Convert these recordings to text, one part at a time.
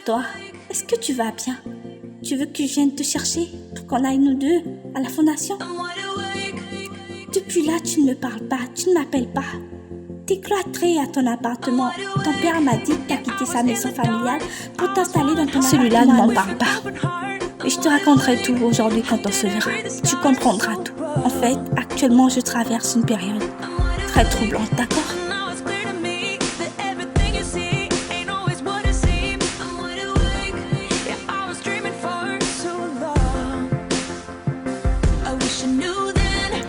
toi, est-ce que tu vas bien? Tu veux que je vienne te chercher pour qu'on aille nous deux à la fondation? Depuis là, tu ne me parles pas, tu ne m'appelles pas. T'es cloîtré à ton appartement. Ton père m'a dit que t'as quitté sa maison familiale pour t'installer dans ton appartement. Celui-là ne m'en parle pas. Et je te raconterai tout aujourd'hui quand on se verra. Tu comprendras tout. En fait, actuellement, je traverse une période très troublante, d'accord?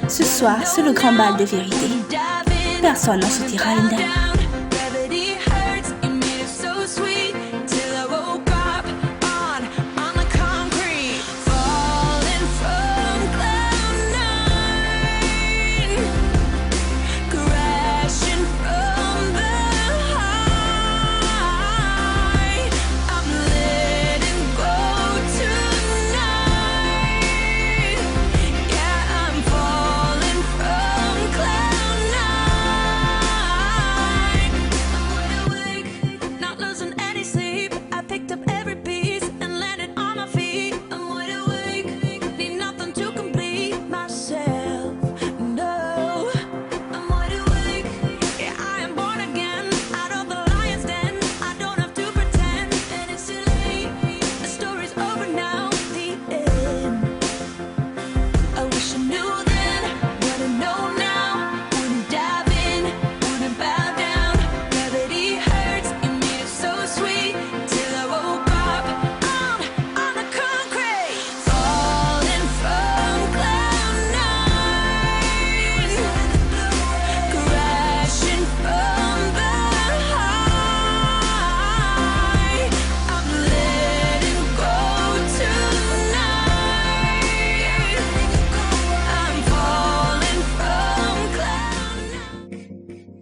Ce soir, c'est le grand bal de vérité. Personne n'en sortira indemne.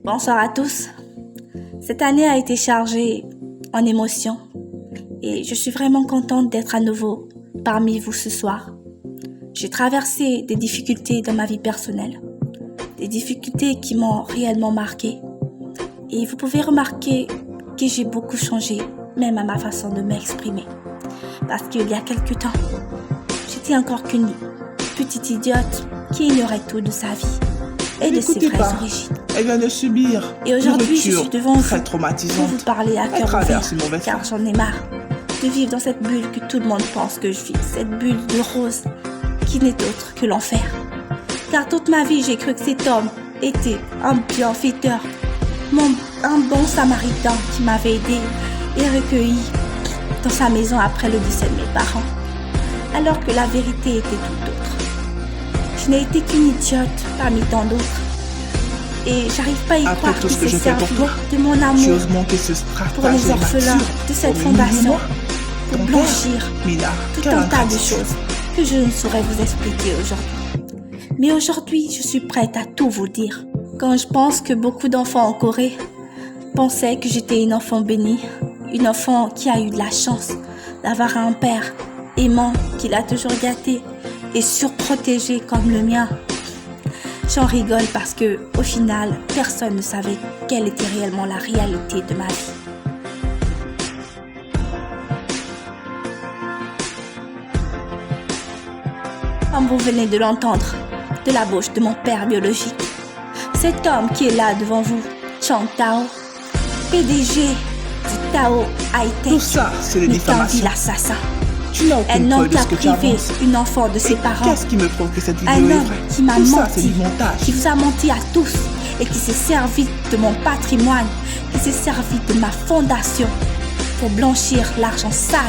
Bonsoir à tous. Cette année a été chargée en émotions et je suis vraiment contente d'être à nouveau parmi vous ce soir. J'ai traversé des difficultés dans ma vie personnelle, des difficultés qui m'ont réellement marquée. Et vous pouvez remarquer que j'ai beaucoup changé, même à ma façon de m'exprimer. Parce qu'il y a quelque temps, j'étais encore qu'une petite idiote qui ignorait tout de sa vie et de ses vraies origines. Elle vient de subir et aujourd'hui, je suis devant vous traumatisante. Pour vous parler à cœur ouvert, car j'en ai marre de vivre dans cette bulle que tout le monde pense que je vis, cette bulle de rose qui n'est autre que l'enfer. Car toute ma vie, j'ai cru que cet homme était un bienfaiteur, un bon samaritain qui m'avait aidé et recueilli dans sa maison après le décès de mes parents, alors que la vérité était tout autre. Je n'ai été qu'une idiote parmi tant d'autres. Et j'arrive pas à y croire qu'il s'est servi de mon amour pour les orphelins de cette fondation, pour blanchir tout un tas de choses que je ne saurais vous expliquer aujourd'hui. Mais aujourd'hui, je suis prête à tout vous dire. Quand je pense que beaucoup d'enfants en Corée pensaient que j'étais une enfant bénie, une enfant qui a eu de la chance d'avoir un père aimant qui l'a toujours gâté et surprotégé comme le mien, j'en rigole parce que, au final, personne ne savait quelle était réellement la réalité de ma vie. Comme vous venez de l'entendre, de la bouche de mon père biologique, cet homme qui est là devant vous, Chang Tao, PDG du Tao High-Tech, tout ça, c'est des diffamations. L'assassin. Tu n'as aucune preuve de ce que tu avances. Un homme qui a privé une enfant de ses parents. Qu'est-ce qui me prouve que cette vidéo est vraie? Un homme qui m'a tout menti, ça, c'est du montage. Qui vous a menti à tous et qui s'est servi de mon patrimoine, qui s'est servi de ma fondation pour blanchir l'argent sale,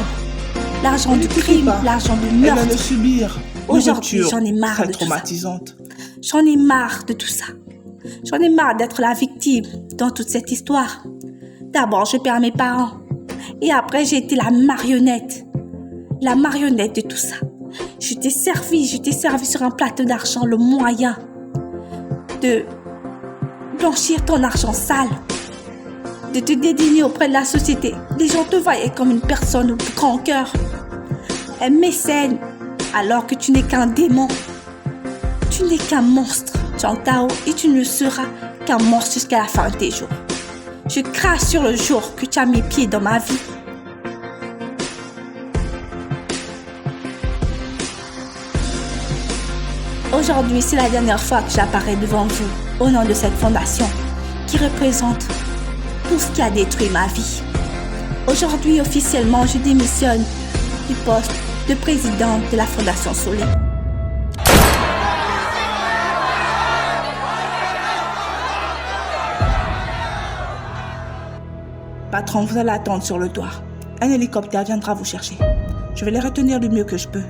l'argent du crime, l'argent du meurtre. Elle vient de subir Aujourd'hui, j'en ai marre de tout ça. J'en ai marre de tout ça. J'en ai marre d'être la victime dans toute cette histoire. D'abord, je perds mes parents. Et après, j'ai été la marionnette de tout ça. Je t'ai servi sur un plateau d'argent le moyen de blanchir ton argent sale, de te dédaigner auprès de la société. Les gens te voyaient comme une personne au grand cœur, un mécène, alors que tu n'es qu'un démon. Tu n'es qu'un monstre, Chang Tao, et tu ne seras qu'un monstre jusqu'à la fin de tes jours. Je crache sur le jour que tu as mis pied dans ma vie. Aujourd'hui, c'est la dernière fois que j'apparais devant vous au nom de cette fondation qui représente tout ce qui a détruit ma vie. Aujourd'hui, officiellement, je démissionne du poste de présidente de la Fondation Soleil. Patron, vous allez attendre sur le toit. Un hélicoptère viendra vous chercher. Je vais les retenir du mieux que je peux.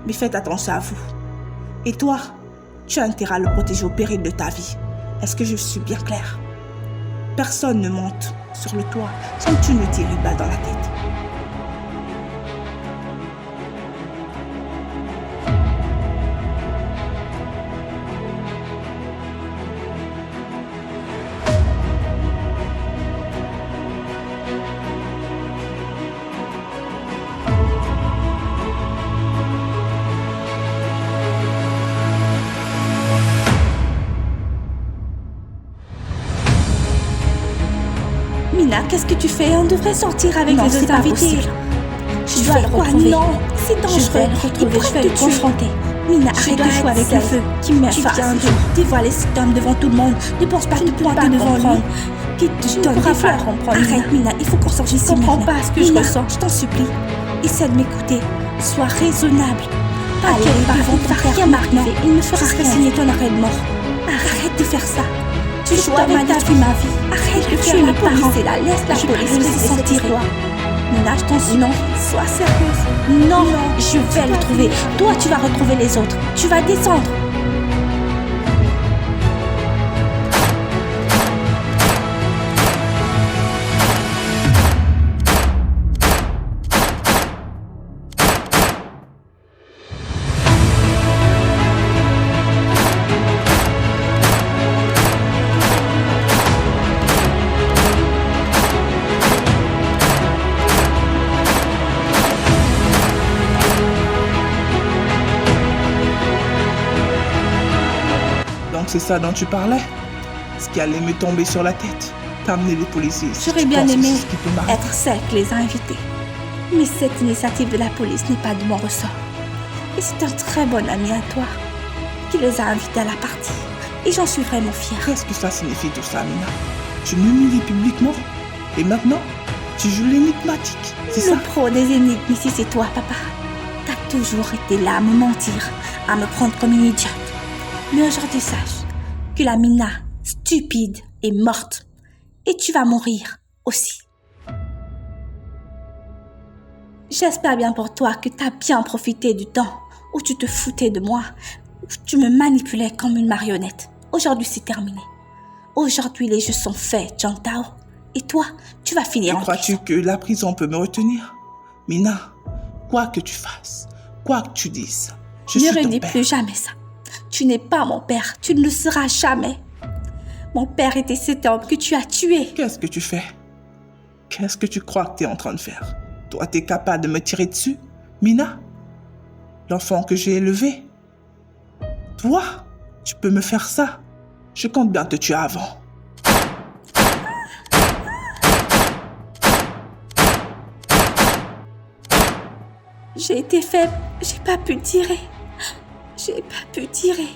Mais faites attention à vous. Et toi, tu as intérêt à le protéger au péril de ta vie. Est-ce que je suis bien claire? Personne ne monte sur le toit sans que tu ne tires une balle dans la tête. Mina, qu'est-ce que tu fais? On devrait sortir avec les autres invités. Je dois le retrouver. Non, c'est dangereux. Je vais le retrouver, je vais le confronter. Mina, arrête de jouer avec le feu. Tu viens de dévoiler cet homme devant tout le monde. Ne pense pas te pointer devant lui. Tu ne pourras pas comprendre. Arrête, Mina, il faut qu'on sorte ici. Je ne comprends pas ce que je ressens. Je t'en supplie. Essaie de m'écouter. Sois raisonnable. T'inquiète pas, il ne va rien m'arriver. Il me fera signer ton arrêt de mort. Arrête de faire ça. Tu joues avec ta vie, ma vie. Arrête de tuer mes parents. Laisse la police se sentir. Mina, je t'en supplie. Non, sois sérieuse. Non, je vais le trouver. Toi, tu vas retrouver les autres. Tu vas descendre. Donc c'est ça dont tu parlais? Ce qui allait me tomber sur la tête? T'amener les policiers. J'aurais bien aimé être celle qui les a invités. Mais cette initiative de la police n'est pas de mon ressort. Et c'est un très bon ami à toi qui les a invités à la partie. Et j'en suis vraiment fière. Qu'est-ce que ça signifie tout ça, Mina? Tu m'humilies publiquement et maintenant, tu joues l'énigmatique, c'est ça? Le pro des énigmes ici, c'est toi, papa. T'as toujours été là à me mentir, à me prendre comme une idiote. Mais aujourd'hui, sache que la Mina stupide est morte. Et tu vas mourir aussi. J'espère bien pour toi que t'as bien profité du temps où tu te foutais de moi, où tu me manipulais comme une marionnette. Aujourd'hui, c'est terminé. Aujourd'hui, les jeux sont faits, Jiang Tao. Et toi, tu vas finir en prison. Crois-tu que la prison peut me retenir? Mina, quoi que tu fasses, quoi que tu dises, je suis ton père. Ne redis plus jamais ça. Tu n'es pas mon père, tu ne le seras jamais. Mon père était cet homme que tu as tué. Qu'est-ce que tu fais? Qu'est-ce que tu crois que tu es en train de faire? Toi, tu es capable de me tirer dessus, Mina? L'enfant que j'ai élevé? Toi, tu peux me faire ça? Je compte bien te tuer avant. J'ai été faible, j'ai pas pu tirer. J'ai pas pu tirer.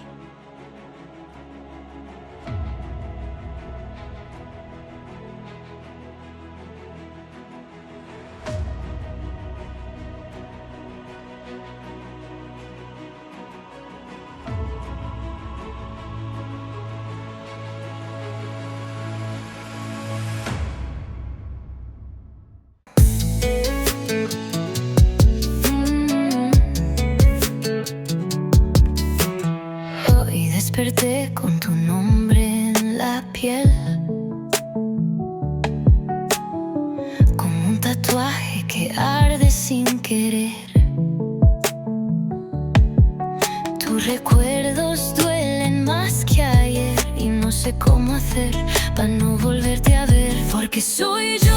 Desperté con tu nombre en la piel, como un tatuaje que arde sin querer. Tus recuerdos duelen más que ayer y no sé cómo hacer para no volverte a ver, porque soy yo